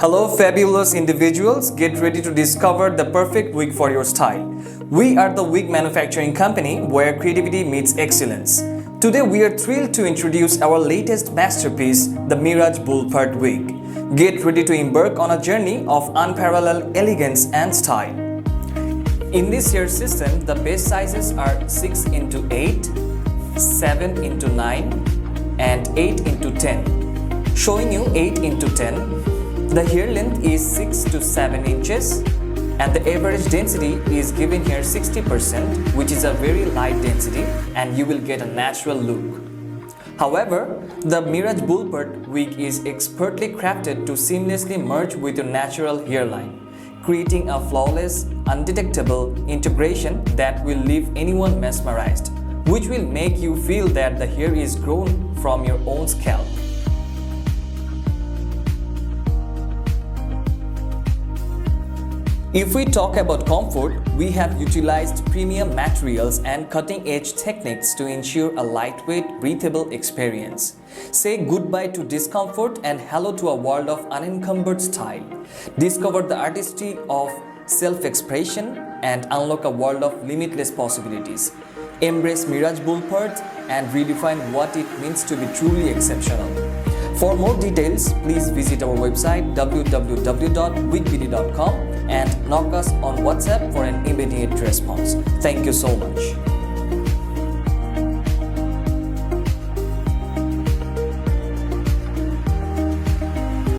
Hello fabulous individuals, get ready to discover the perfect wig for your style. We are the wig manufacturing company where creativity meets excellence. Today we are thrilled to introduce our latest masterpiece, the Mirage Bull wig. Get ready to embark on a journey of unparalleled elegance and style. In this hair system, the base sizes are 6x8, 7x9 and 8x10. Showing you 8x10. The hair length is 6 to 7 inches and the average density is given here 60%, which is a very light density, and you will get a natural look. However, the Mirage Bull wig is expertly crafted to seamlessly merge with your natural hairline, creating a flawless, undetectable integration that will leave anyone mesmerized, which will make you feel that the hair is grown from your own scalp. If we talk about comfort, we have utilized premium materials and cutting-edge techniques to ensure a lightweight, breathable experience. Say goodbye to discomfort and hello to a world of unencumbered style. Discover the artistry of self-expression and unlock a world of limitless possibilities. Embrace Mirage Bull and redefine what it means to be truly exceptional. For more details, please visit our website www.wigbd.com and knock us on WhatsApp for an immediate response. Thank you so much.